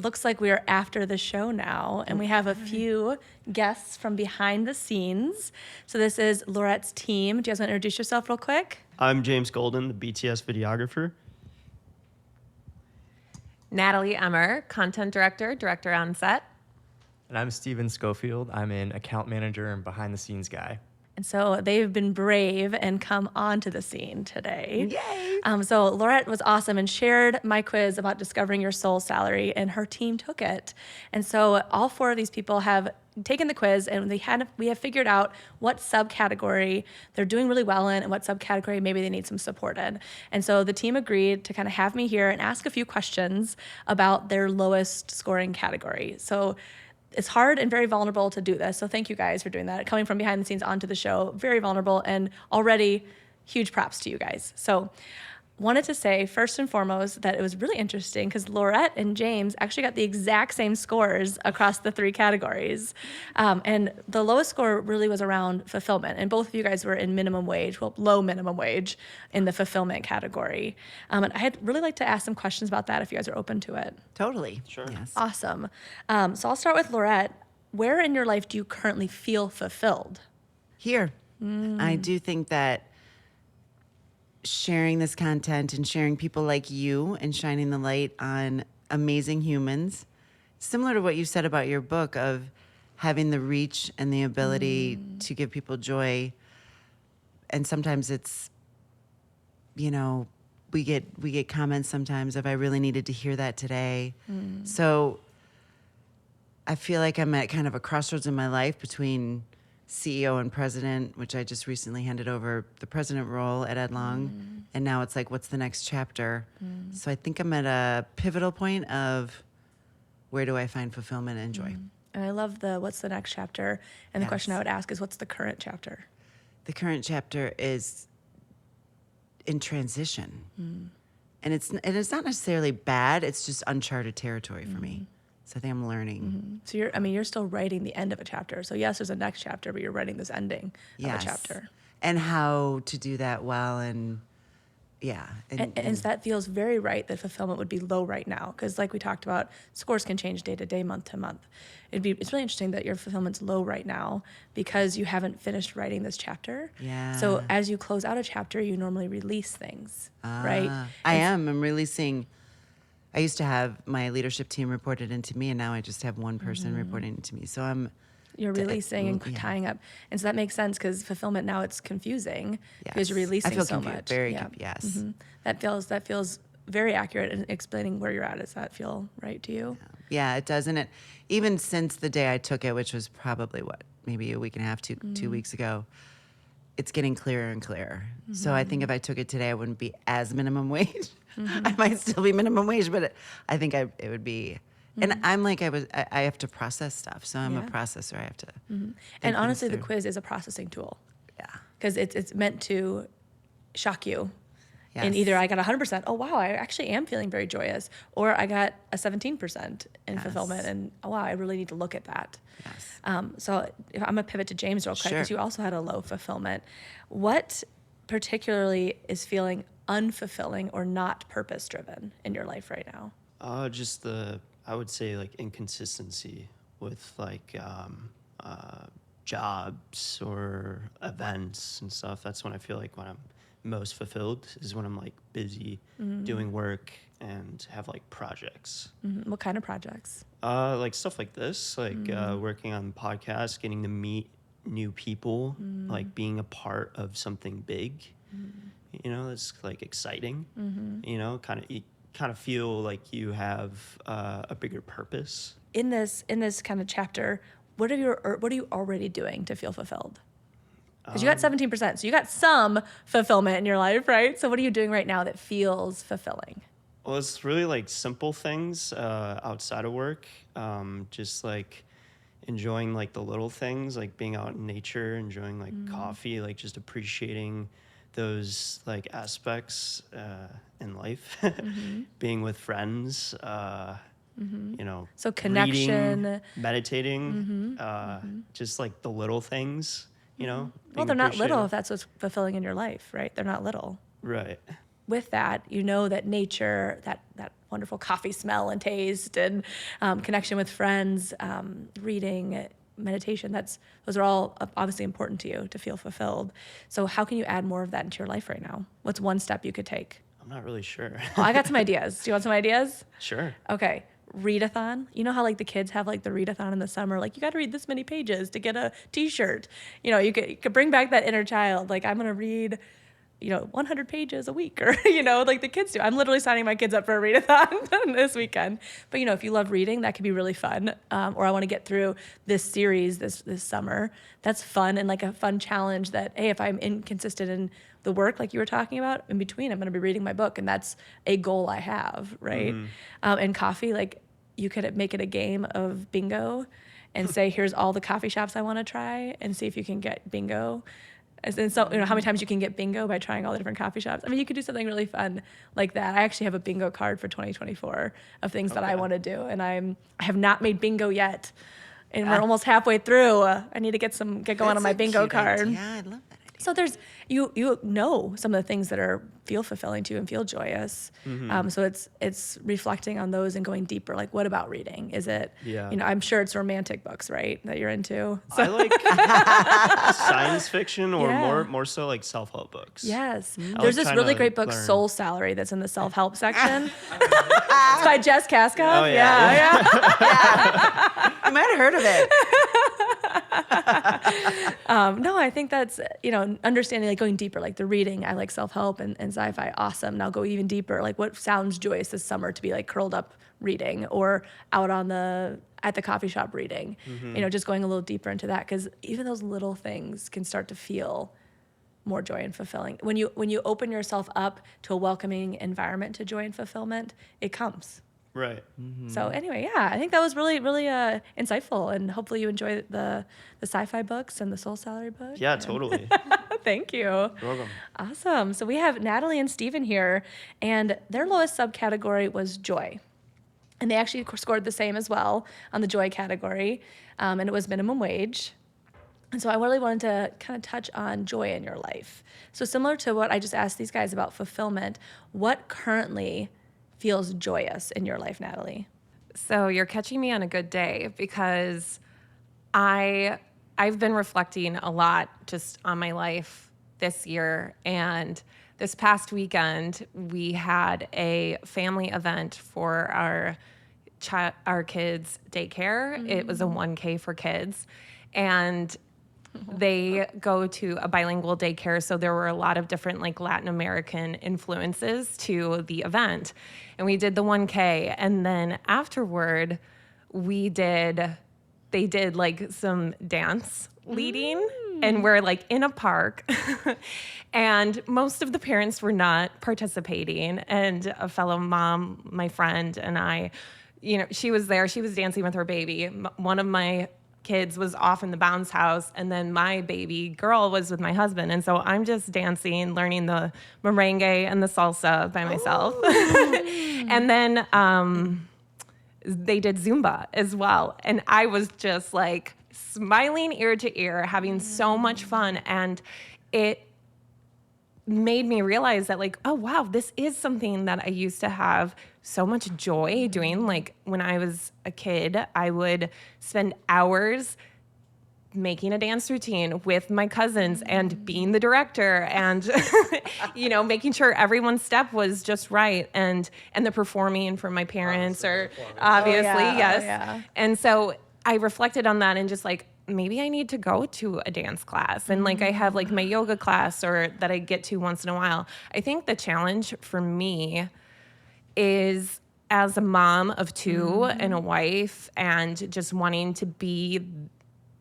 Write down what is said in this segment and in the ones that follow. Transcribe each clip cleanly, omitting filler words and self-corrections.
looks like we are after the show now, and we have a few guests from behind the scenes. So this is Laurette's team. Do you guys want to introduce yourself real quick? I'm James Golden, the BTS videographer. Natalie Emmer, content director on set. And I'm Steven Schofield. I'm an account manager and behind-the-scenes guy. And so they've been brave and come onto the scene today. Yay! So Laurette was awesome and shared my quiz about discovering your soul salary, and her team took it. And so all four of these people have taken the quiz, and we have figured out what subcategory they're doing really well in and what subcategory maybe they need some support in. And so the team agreed to kind of have me here and ask a few questions about their lowest scoring category. So it's hard and very vulnerable to do this. So thank you guys for doing that. Coming from behind the scenes onto the show, very vulnerable, and already huge props to you guys. So wanted to say first and foremost that it was really interesting because Laurette and James actually got the exact same scores across the three categories. And the lowest score really was around fulfillment. And both of you guys were in minimum wage, well, low minimum wage in the fulfillment category. And I'd really like to ask some questions about that if you guys are open to it. Totally. Sure. Yes. Awesome. So I'll start with Laurette. Where in your life do you currently feel fulfilled? Here. I do think that sharing this content and sharing people like you and shining the light on amazing humans, similar to what you said about your book of having the reach and the ability to give people joy. And sometimes it's, we get comments sometimes of, I really needed to hear that today. So I feel like I'm at kind of a crossroads in my life between CEO and president, which I just recently handed over the president role at Ed Long. And now it's like, what's the next chapter? So I think I'm at a pivotal point of where do I find fulfillment and joy? And I love what's the next chapter? And the question I would ask is, what's the current chapter? The current chapter is in transition. And it's not necessarily bad. It's just uncharted territory for me. So I think I'm learning. So you're still writing the end of a chapter. So yes, there's a next chapter, but you're writing this ending of a chapter. And how to do that well and And that feels very right that fulfillment would be low right now. Because like we talked about, scores can change day to day, month to month. It's really interesting that your fulfillment's low right now because you haven't finished writing this chapter. Yeah. So as you close out a chapter, you normally release things, right? I'm releasing. I used to have my leadership team reported into me, and now I just have one person reporting into me. So you're releasing and tying up. And so that makes sense because fulfillment now it's confusing because you're Yes. releasing I feel so confused, much. very yes. That feels very accurate in explaining where you're at. Does that feel right to you? Yeah, it does. And even since the day I took it, which was probably maybe a week and a half, 2 weeks ago, it's getting clearer and clearer. So I think if I took it today, I wouldn't be as minimum wage. I might still be minimum wage, but I think it would be. And I'm like I have to process stuff, so I'm a processor. I have to. And honestly, the quiz is a processing tool. Yeah. Because it's meant to shock you. Yes. And either I got 100%, oh wow, I actually am feeling very joyous, or I got a 17% in fulfillment, and oh wow, I really need to look at that. Yes. So if I'm gonna pivot to James real quick because Sure. you also had a low fulfillment. What particularly is feeling unfulfilling or not purpose driven in your life right now? Just I would say like inconsistency with like jobs or events and stuff. That's when I feel like when I'm most fulfilled is when I'm like busy doing work and have like projects. What kind of projects? Like stuff like this, like working on podcasts, getting to meet new people, like being a part of something big. It's like exciting. Kind of feel like you have a bigger purpose. In this kind of chapter, what are you already doing to feel fulfilled? Because you got 17%, so you got some fulfillment in your life, right? So what are you doing right now that feels fulfilling? Well, it's really like simple things outside of work, just like enjoying like the little things, like being out in nature, enjoying like coffee, like just appreciating those like aspects in life, being with friends, So connection, reading, meditating, just like the little things, well, being they're not little appreciative. if that's what's fulfilling in your life, right? They're not little. Right. with that, you know that nature, that wonderful coffee smell and taste, and connection with friends, reading, meditation, those are all obviously important to you to feel fulfilled. So how can you add more of that into your life right now? What's one step you could take? I'm not really sure. Oh, I got some ideas. Do you want some ideas? Sure. Okay. Readathon. You know how like the kids have like the readathon in the summer, like you got to read this many pages to get a t-shirt. You know, you could bring back that inner child. Like I'm going to read, 100 pages a week, or, like the kids do. I'm literally signing my kids up for a readathon this weekend. But, if you love reading, that could be really fun. Or I want to get through this series this summer. That's fun, and like a fun challenge that, hey, if I'm inconsistent in the work, like you were talking about, in between, I'm going to be reading my book, and that's a goal I have, right? And coffee, like you could make it a game of bingo and say, here's all the coffee shops I want to try, and see if you can get bingo. And so, how many times you can get bingo by trying all the different coffee shops. I mean, you could do something really fun like that. I actually have a bingo card for 2024 of things that I want to do, and I have not made bingo yet, and we're almost halfway through. I need to get going on my bingo card. Yeah, I love that idea. So there's you know some of the things that feel fulfilling to you and feel joyous. So it's reflecting on those and going deeper. Like, what about reading? Is it? Yeah. I'm sure it's romantic books, right, that you're into. I like science fiction, or Yeah. more so like self-help books. Yes. I There's like this trying really to great book, learn. Soul Salary, that's in the self-help section. It's by Jess Kaskov. Oh, yeah. You might have heard of it. No, I think that's, understanding, like going deeper, like the reading. I like self-help and sci-fi. Awesome. Now go even deeper. Like what sounds joyous this summer to be like curled up reading, or out at the coffee shop reading, just going a little deeper into that. Cause even those little things can start to feel more joy and fulfilling. When you open yourself up to a welcoming environment to joy and fulfillment, it comes. Right. So anyway, yeah, I think that was really, really insightful, and hopefully you enjoy the sci-fi books and the Soul Salary book. Yeah, totally. Thank you. You're welcome. Awesome. So we have Natalie and Steven here, and their lowest subcategory was joy. And they actually scored the same as well on the joy category, and it was minimum wage. And so I really wanted to kind of touch on joy in your life. So similar to what I just asked these guys about fulfillment, what currently feels joyous in your life, Natalie? So you're catching me on a good day, because I've been reflecting a lot just on my life this year. And this past weekend, we had a family event for our kids' daycare. It was a 1K for kids. And they go to a bilingual daycare, so there were a lot of different like Latin American influences to the event. And we did the 1K, and then afterward they did like some dance leading, and we're like in a park. And most of the parents were not participating, and a fellow mom, my friend, and I, she was there, she was dancing with her baby. One of my kids was off in the bounce house, and then my baby girl was with my husband. And so I'm just dancing, learning the merengue and the salsa by myself. And then they did Zumba as well. And I was just like smiling ear to ear, having so much fun. And it made me realize that like, oh wow, this is something that I used to have so much joy doing. Like when I was a kid, I would spend hours making a dance routine with my cousins and being the director and making sure everyone's step was just right, and the performing for my parents, or obviously yes. Yeah. And so I reflected on that and just like, maybe I need to go to a dance class. And like I have like my yoga class or that I get to once in a while. I think the challenge for me is, as a mom of two and a wife, and just wanting to be,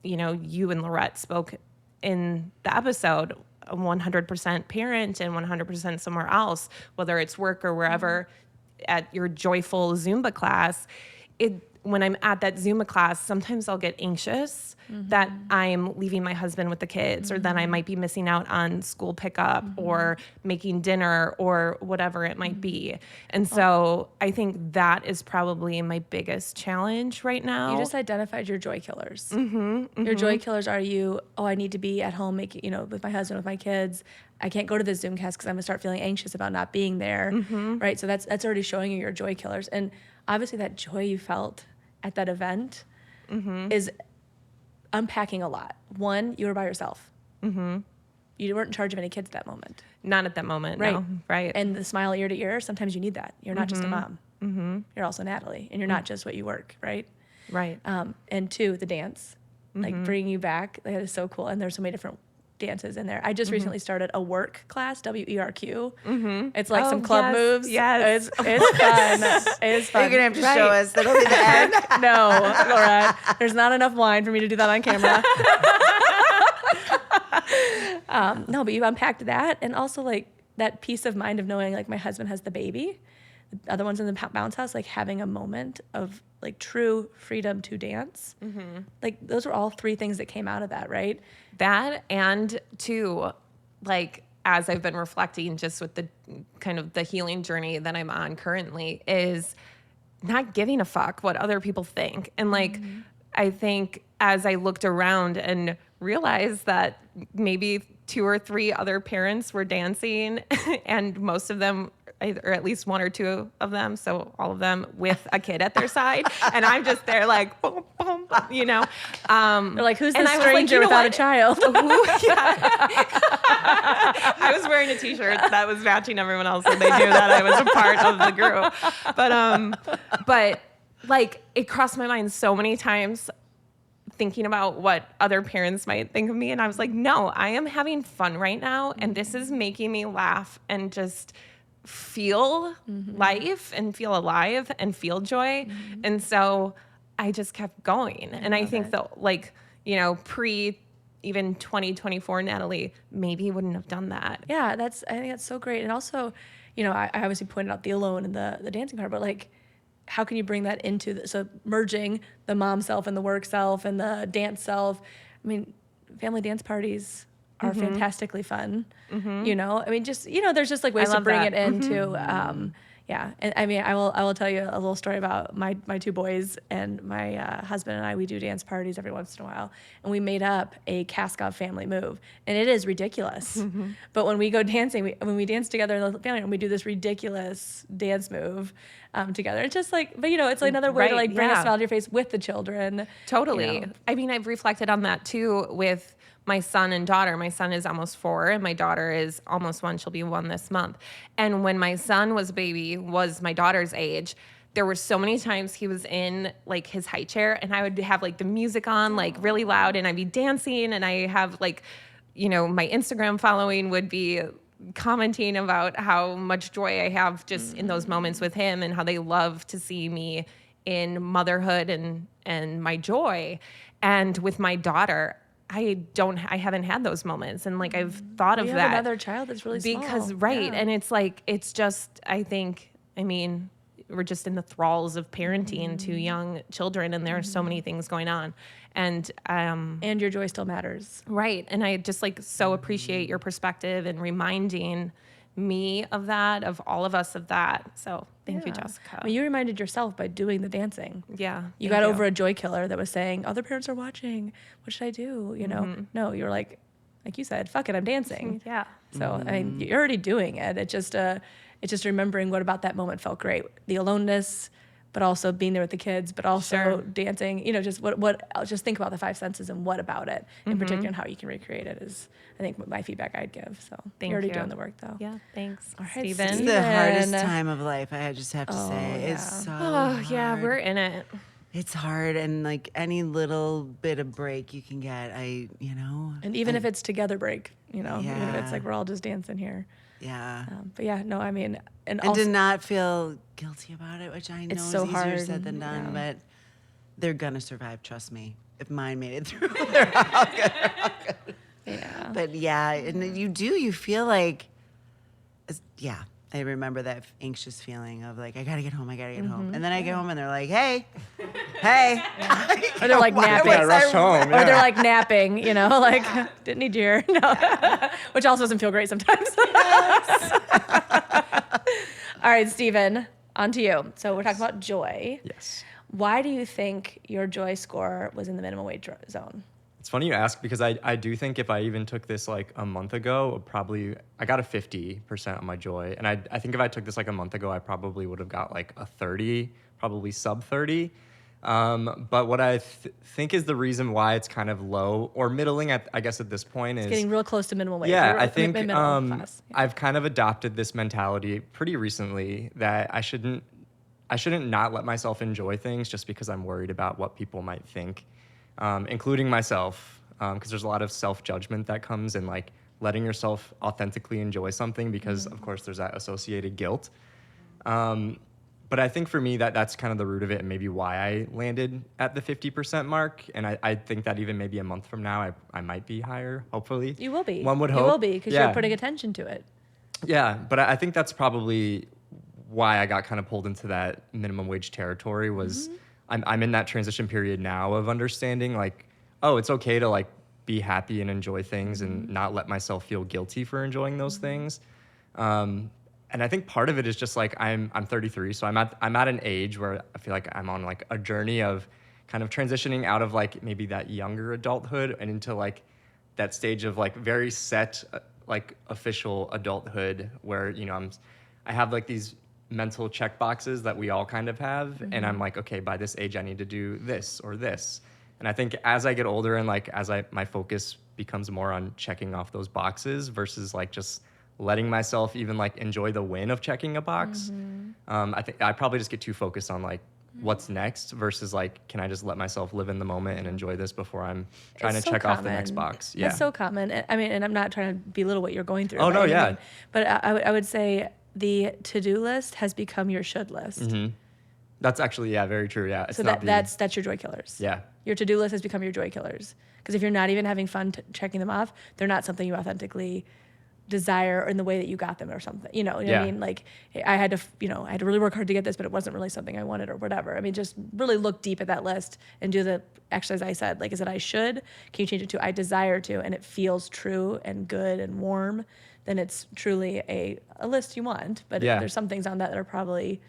you and Laurette spoke in the episode, a 100% parent and 100% somewhere else, whether it's work or wherever, at your joyful Zumba class, when I'm at that Zumba class, sometimes I'll get anxious that I'm leaving my husband with the kids, or that I might be missing out on school pickup or making dinner or whatever it might be. And so I think that is probably my biggest challenge right now. You just identified your joy killers. Your joy killers are I need to be at home making, with my husband, with my kids. I can't go to the Zoomcast because I'm gonna start feeling anxious about not being there, right? So that's already showing you your joy killers. And obviously that joy you felt at that event is unpacking a lot. One, you were by yourself. You weren't in charge of any kids at that moment. Not at that moment, Right. no. Right. And the smile ear to ear, sometimes you need that. You're not just a mom. You're also Natalie, and you're not just what you work, right? Right. And two, the dance, like bringing you back. That is so cool. And there's so many different dances in there. I just recently started a work class, WERQ. It's like some club moves. Yes. It's fun. It's fun. You're gonna have to show us. That'll be the end. No, Laurette, there's not enough wine for me to do that on camera. No, but you unpacked that, and also like that peace of mind of knowing like my husband has the baby, the other one's in the bounce house, like having a moment of like true freedom to dance. Like those were all three things that came out of that, right? That, and two, like as I've been reflecting just with the kind of the healing journey that I'm on currently, is not giving a fuck what other people think. And like, I think as I looked around and realized that maybe 2 or 3 other parents were dancing and most of them, or at least 1 or 2 of them, so all of them with a kid at their side, and I'm just there like, boom, boom, boom, They're like, who's and this I was like, stranger you know without a what? child? I was wearing a t-shirt that was matching everyone else, and they knew that I was a part of the group. But like it crossed my mind so many times thinking about what other parents might think of me, and I was like, no, I am having fun right now, and this is making me laugh and just feel life and feel alive and feel joy. And so I just kept going. And I think that like, pre even 2024 Natalie maybe wouldn't have done that. Yeah, I think that's so great. And also, I obviously pointed out the alone and the dancing part, but like, how can you bring that into so merging the mom self and the work self and the dance self? I mean, family dance parties are fantastically fun. Just there's just like ways to bring it into. Yeah, and I mean, I will tell you a little story about my 2 boys and my husband and I. We do dance parties every once in a while, and we made up a Kaskov family move, and it is ridiculous. But when we go dancing, when we dance together in the family, and we do this ridiculous dance move together, it's just like, but it's like another way to like bring a smile to your face with the children. Totally. I mean, I've reflected on that too with my son and daughter. My son is almost 4 and my daughter is almost 1. She'll be 1 this month. And when my son was a baby, was my daughter's age, there were so many times he was in like his high chair and I would have like the music on like really loud and I'd be dancing, and I have like, my Instagram following would be commenting about how much joy I have just in those moments with him and how they love to see me in motherhood and my joy. And with my daughter, I haven't had those moments. And like, I've thought of You that. have another child that's really small. Because, right. Yeah. And it's like, it's just, I mean, we're just in the thralls of parenting 2 young children, and there are so many things going on. And your joy still matters. right. And I just like so appreciate your perspective and reminding me of that, of all of us of that. So thank you, Jessica. Well, you reminded yourself by doing the dancing. Yeah. You got over a joy killer that was saying, other parents are watching. What should I do? No, you were like you said, fuck it, I'm dancing. Yeah. So, I mean, you're already doing it. It's just remembering what about that moment felt great. The aloneness, but also being there with the kids, but also dancing, just just think about the 5 senses and what about it in particular and how you can recreate it is, I think, my feedback I'd give. So Thank you're already you. doing the work though. Yeah. Thanks. All right, Steven. It's Steven. the hardest time of life, I just have to say. yeah. It's so Oh, yeah. hard. We're in it. It's hard, and like any little bit of break you can get, And even if it's together break, even if Yeah. it's like we're all just dancing here. yeah. But yeah, no, I mean, and And also, to not feel guilty about it, which I know It's is so easier hard, said than done, yeah. but they're gonna survive, trust me. If mine made it through, they're all good. yeah. But yeah, and you feel like, yeah, I remember that anxious feeling of like, I gotta get home, I gotta get home. And then I get home and they're like, hey, hey. Or they're like Why napping. was I rushed home. Or they're Yeah. like napping, you know, like didn't need you here. No. Which also doesn't feel great sometimes. All right, Stephen, on to you. So we're talking about joy. Yes. Why do you think your joy score was in the minimum wage zone? It's funny you ask because I do think if I even took this like a month ago, I got a 50% on my joy. And I think if I took this like a month ago, I probably would have got like a 30, probably sub 30. But what I think is the reason why it's kind of low or middling I guess at this point is Getting real close to minimum wage. yeah, Or I think minimum class. Yeah. I've kind of adopted this mentality pretty recently that I shouldn't not let myself enjoy things just because I'm worried about what people might think, including myself, because there's a lot of self-judgment that comes in like letting yourself authentically enjoy something because of course there's that associated guilt. But I think for me that's kind of the root of it and maybe why I landed at the 50% mark. And I think that even maybe a month from now, I might be higher, hopefully. You will be. One would hope. You will be because Yeah. you're putting attention to it. Yeah, but I think that's probably why I got kind of pulled into that minimum wage territory was I'm in that transition period now of understanding like, oh, it's okay to like be happy and enjoy things and not let myself feel guilty for enjoying those things. And I think part of it is just like I'm 33, so I'm at an age where I feel like I'm on like a journey of kind of transitioning out of like maybe that younger adulthood and into like that stage of like very set like official adulthood where I have like these mental check boxes that we all kind of have, and I'm like, okay, by this age I need to do this or this. And I think as I get older and like my focus becomes more on checking off those boxes versus like just letting myself even like enjoy the win of checking a box. I think I probably just get too focused on like what's next versus like, can I just let myself live in the moment and enjoy this before I'm trying It's to so check off the common. next box? Yeah. It's so common. I mean, and I'm not trying to belittle what you're going through. Oh, by no, any yeah. means, but I would say the to-do list has become your should list. That's actually, yeah, very true. Yeah. It's So not that's your joy killers. yeah. Your to-do list has become your joy killers. Because if you're not even having fun checking them off, they're not something you authentically desire in the way that you got them or something. You know what I Yeah. mean? Like I had to really work hard to get this, but it wasn't really something I wanted or whatever. I mean, just really look deep at that list and do the exercise I said. Like, is it I should? Can you change it to I desire to? And it feels true and good and warm. Then it's truly a list you want. But Yeah. there's some things on that are probably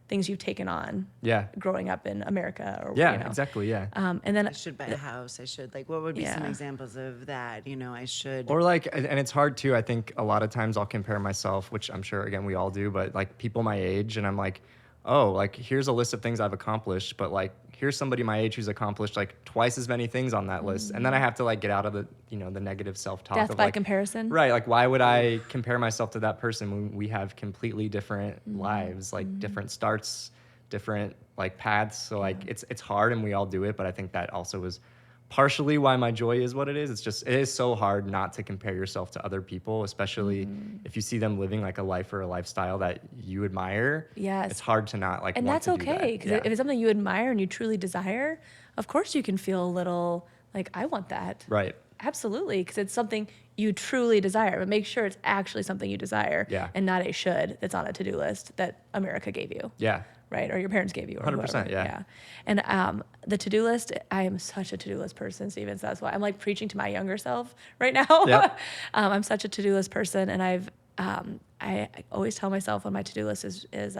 things you've taken on Yeah. growing up in America or Yeah, exactly. Yeah. And then I should buy a house. I should like. What would be some Yeah. examples of that? I should. Or like, and it's hard too. I think a lot of times I'll compare myself, which I'm sure again we all do, but like people my age, and I'm like, oh, like here's a list of things I've accomplished, but like here's somebody my age who's accomplished like twice as many things on that list, and then I have to like get out of the the negative self-talk death of by like, comparison. right? Like why would I compare myself to that person when we have completely different lives, like different starts, different like paths. So like it's hard and we all do it, but I think that also is partially why my joy is what it is. It is so hard not to compare yourself to other people, especially if you see them living like a life or a lifestyle that you admire. Yes. It's hard to not like And want that's to do that. okay, because Yeah. if it's something you admire and you truly desire, of course you can feel a little like, I want that. Right. Absolutely, because it's something you truly desire, but make sure it's actually something you desire Yeah. and not a should that's on a to-do list that America gave you. Yeah. Right, or your parents gave you, or 100%, whoever. yeah. And the to-do list, I am such a to-do list person, Steven. So that's why I'm like preaching to my younger self right now. Yep. I'm such a to-do list person, and I always tell myself when my to-do list is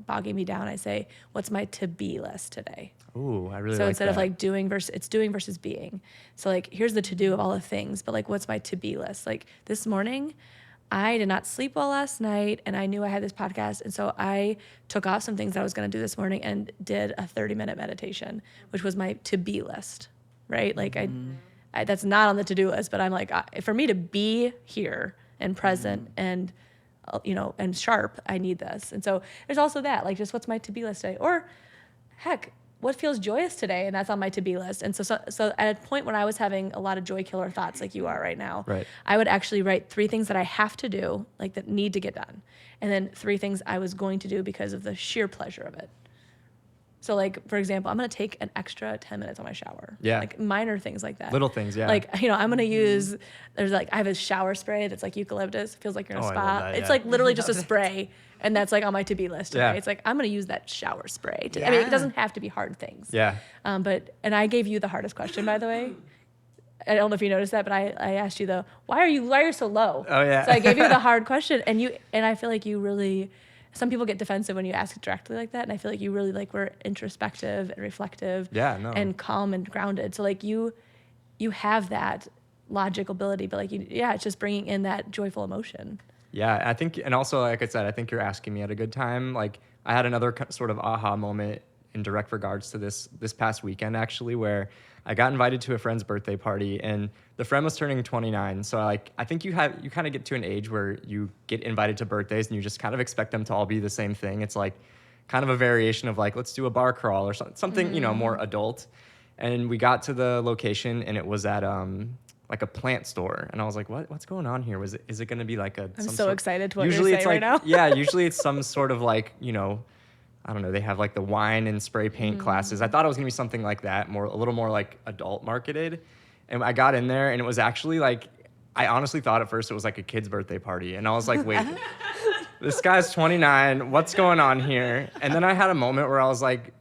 bogging me down, I say, "What's my to-be list today?" Ooh, I really So like instead that. of like doing versus being. So like here's the to-do of all the things, but like what's my to-be list? Like this morning, I did not sleep well last night, and I knew I had this podcast, and so I took off some things that I was going to do this morning and did a 30-minute meditation, which was my to-be list, right? Like I that's not on the to-do list, but I'm like, for me to be here and present and and sharp, I need this. And so there's also that, like, just what's my to-be list today, or heck, what feels joyous today, and that's on my to-be list. And so at a point when I was having a lot of joy killer thoughts like you are right now, Right. I would actually write 3 things that I have to do, like that need to get done, and then 3 things I was going to do because of the sheer pleasure of it. So like, for example, I'm going to take an extra 10 minutes on my shower. Yeah. Like minor things like that. Little things, yeah. Like, I'm going to use, there's like, I have a shower spray that's like eucalyptus. It feels like you're in a Oh, I spa. love that, It's yeah. like literally just a spray. And that's like on my to-be list today. Yeah. It's like, I'm going to use that shower spray. I mean, it doesn't have to be hard things. Yeah. And I gave you the hardest question, by the way. I don't know if you noticed that, but I asked you why are you so low? Oh, yeah. So I gave you the hard question, and I feel like you really, some people get defensive when you ask it directly like that, and I feel like you really like were introspective and reflective, Yeah, no. and calm and grounded. So like you have that logic ability, but like it's just bringing in that joyful emotion. Yeah, I think, and also, like I said, I think you're asking me at a good time. Like, I had another sort of aha moment in direct regards to this past weekend, actually, where I got invited to a friend's birthday party, and the friend was turning 29. So, like, I think you kind of get to an age where you get invited to birthdays, and you just kind of expect them to all be the same thing. It's like kind of a variation of like, let's do a bar crawl or something, more adult. And we got to the location, and it was at like a plant store, and I was like, what's going on here? Is it going to be like a? I'm so excited to what usually you're it's saying like, right now. Yeah, usually it's some sort of like, I don't know, they have like the wine and spray paint classes. I thought it was going to be something like that, a little more like adult marketed. And I got in there, and it was actually like, I honestly thought at first it was like a kid's birthday party, and I was like, wait, this guy's 29, what's going on here? And then I had a moment where I was like,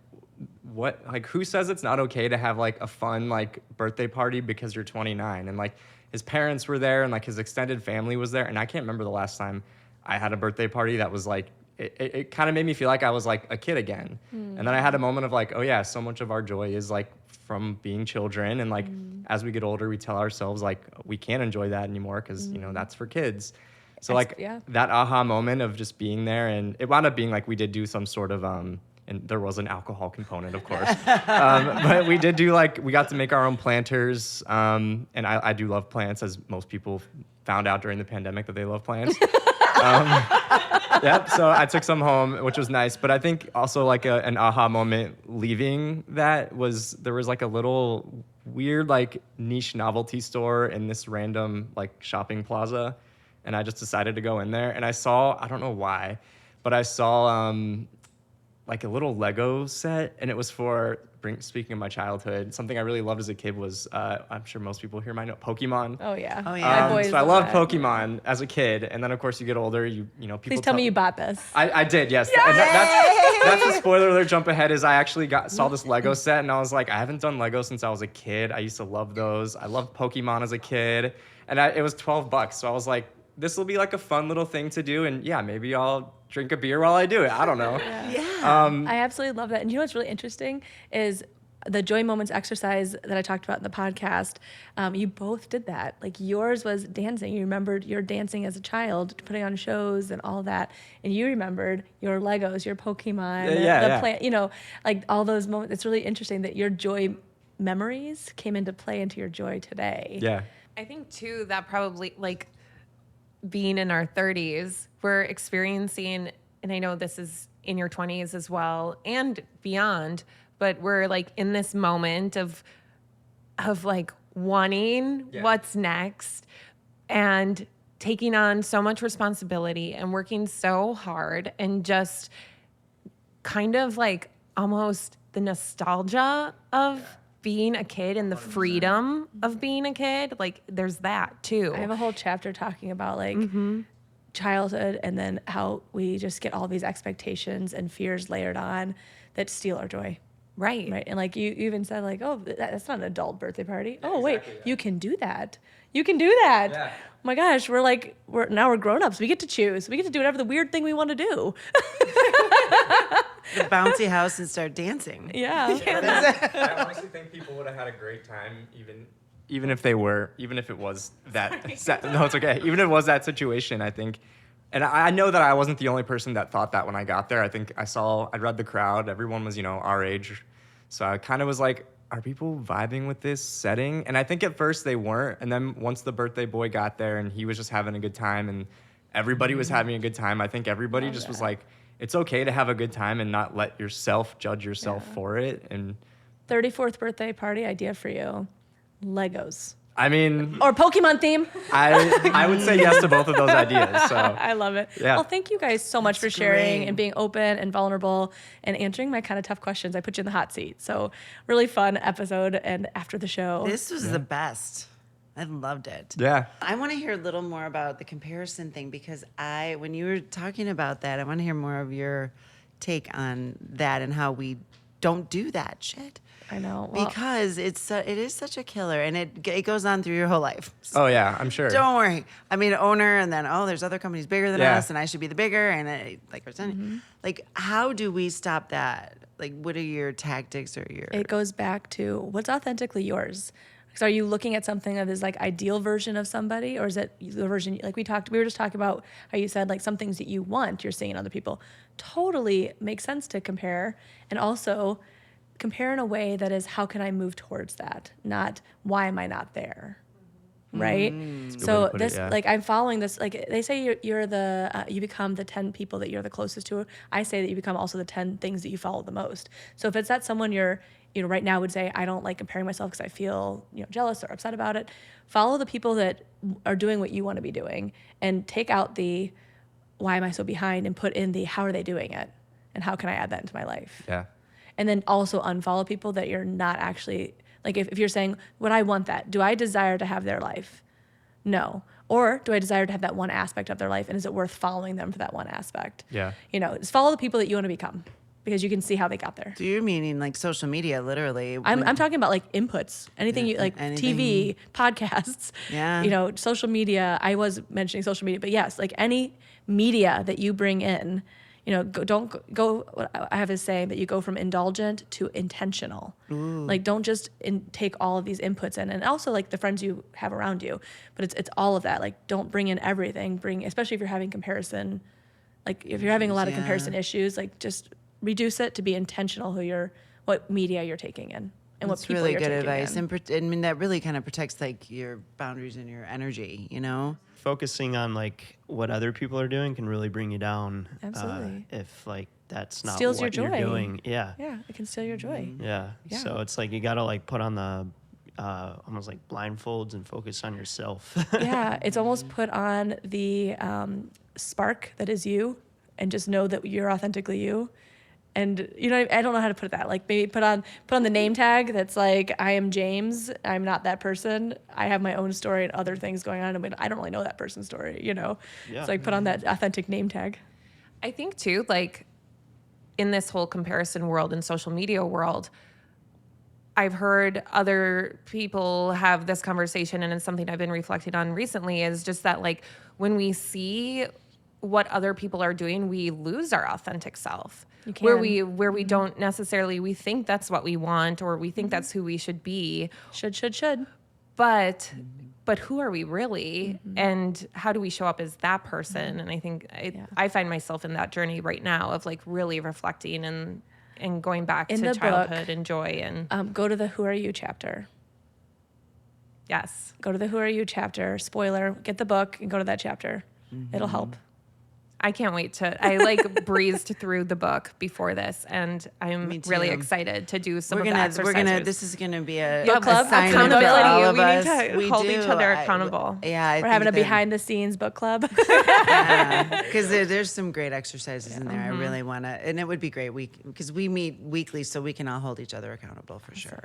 what, like, who says it's not okay to have like a fun like birthday party because you're 29? And like his parents were there, and like his extended family was there, and I can't remember the last time I had a birthday party that was like, it kind of made me feel like I was like a kid again. And then I had a moment of like, oh yeah, so much of our joy is like from being children, and like as we get older, we tell ourselves like we can't enjoy that anymore because that's for kids. So like that aha moment of just being there, and it wound up being like we did do some sort of and there was an alcohol component, of course. But we did do we got to make our own planters. And I do love plants, as most people found out during the pandemic that they love plants. Yep, so I took some home, which was nice. But I think also like an aha moment leaving that was, there was like a little weird like niche novelty store in this random like shopping plaza. And I just decided to go in there, and I saw, I don't know why, but I saw like a little Lego set, and it was for, speaking of my childhood, something I really loved as a kid was, I'm sure most people here might know, Pokemon. Oh yeah. Oh, yeah. My boys So I loved that. Pokemon as a kid, and then of course you get older, people Please tell me you bought this. I did, yes. And that's the spoiler alert jump ahead, is I actually saw this Lego set, and I was like, I haven't done Lego since I was a kid. I used to love those. I loved Pokemon as a kid, and it was $12, so I was like, this will be like a fun little thing to do, and yeah, maybe I'll drink a beer while I do it. I don't know. Yeah. I absolutely love that. And you know what's really interesting is the Joy Moments exercise that I talked about in the podcast. You both did that. Like yours was dancing. You remembered your dancing as a child, putting on shows and all that. And you remembered your Legos, your Pokemon, the plant, like all those moments. It's really interesting that your joy memories came into play into your joy today. Yeah. I think too that probably like being in our 30s, we're experiencing, and I know this is in your 20s as well and beyond, but we're like in this moment of like wanting what's next and taking on so much responsibility and working so hard, and just kind of like almost the nostalgia of being a kid and the freedom of being a kid. Like there's that too. I have a whole chapter talking about like childhood, and then how we just get all these expectations and fears layered on that steal our joy. Right. And like you even said like, oh, that's not an adult birthday party. Oh, wait, you can do that. You can do that. Yeah. Oh my gosh, we're grown-ups. We get to choose. We get to do whatever the weird thing we want to do. The bouncy house and start dancing. Yeah. I honestly think people would have had a great time, even if it was that. No, it's okay. Even if it was that situation, I think. And I know that I wasn't the only person that thought that when I got there. I think I read the crowd. Everyone was, our age. So I kind of was like, are people vibing with this setting? And I think at first they weren't. And then once the birthday boy got there and he was just having a good time and everybody was having a good time, I think everybody was like, it's okay to have a good time and not let yourself judge yourself for it. And 34th birthday party idea for you. Legos. I mean, Or Pokemon theme. I would say yes to both of those ideas. So I love it. Yeah. Well, thank you guys so much for That's sharing great. and being open and vulnerable and answering my kind of tough questions. I put you in the hot seat. So really fun episode. And after the show, This was the best. I loved it. yeah. I want to hear a little more about the comparison thing because when you were talking about that, I want to hear more of your take on that and how we don't do that shit. I know. Well, Because it is such a killer and it goes on through your whole life. Oh yeah, I'm sure. Don't worry. I mean, owner, and then there's other companies bigger than Yeah. us, and I should be the bigger, and like, how do we stop that? Like, what are your tactics or your? it goes back to what's authentically yours. So are you looking at something that is like ideal version of somebody, or is it the version like we were just talking about how you said like some things that you want you're seeing in other people. Totally makes sense to compare, and also compare in a way that is how can I move towards that, not why am I not there, right? way So to put it, this yeah. like I'm following this, like they say you're the you become the 10 people that you're the closest to. I say that you become also the 10 things that you follow the most. So if it's that someone you're right now would say I don't like comparing myself because I feel jealous or upset about it, follow the people that are doing what you want to be doing and take out the why am I so behind and put in the how are they doing it and how can I add that into my life. Yeah. And then also unfollow people that you're not actually, like if you're saying, would I want that? Do I desire to have their life? No. Or do I desire to have that one aspect of their life? And is it worth following them for that one aspect? Yeah. Just follow the people that you want to become because you can see how they got there. Do you meaning like social media, literally? I'm talking about like inputs, anything you like, anything. TV, podcasts, Yeah. social media. I was mentioning social media, but yes, like any media that you bring in, don't go. I have a saying that you go from indulgent to intentional. Like, don't just take all of these inputs in, and also like the friends you have around you. But it's all of that. Like, don't bring in everything. Especially if you're having comparison. Like, if you're having a lot of comparison issues, like just reduce it to be intentional. What media you're taking in, and what That's people really you're good taking advice, in. and I mean that really kind of protects like your boundaries and your energy. Focusing on like what other people are doing can really bring you down. Absolutely. If like that's not Steals your what you're joy. doing. Yeah. Yeah, it can steal your joy. Yeah. Yeah. So it's like you gotta like put on the almost like blindfolds and focus on yourself. Yeah, it's almost put on the spark that is you, and just know that you're authentically you. And I don't know how to put that. Like maybe put on the name tag that's like I am James. I'm not that person. I have my own story and other things going on. I don't really know that person's story. Yeah. It's like put on that authentic name tag. I think too, like in this whole comparison world and social media world, I've heard other people have this conversation, and it's something I've been reflecting on recently, is just that like when we see what other people are doing, we lose our authentic self. You Where can. we don't necessarily, we think that's what we want, or we think that's who we should be. Should. But who are we really? And how do we show up as that person? And I think I find myself in that journey right now of like really reflecting and going back In to the childhood book, and joy and Go to the Who Are You chapter. yes. Go to the Who Are You chapter. Spoiler, get the book and go to that chapter. It'll help. I can't wait I like breezed through the book before this, and I'm Me too. really excited to do some We're of the exercises. this is gonna be a Book club? assignment for Accountability. all of We need us. to hold each other I- accountable. Yeah, We're having a behind the scenes book club. because there's some great exercises in there. I really want to, and it would be great because we meet weekly, so we can all hold each other accountable for sure.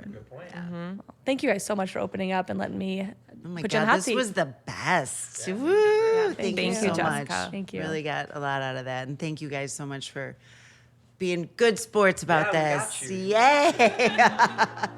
Thank you guys so much for opening up and letting me Oh my put you on God, the hot this seat. was the best. Woo! Thank you you, so much. Jessica. Thank you. Really got a lot out of that, and thank you guys so much for being good sports about Yeah, we got this. you. Yay!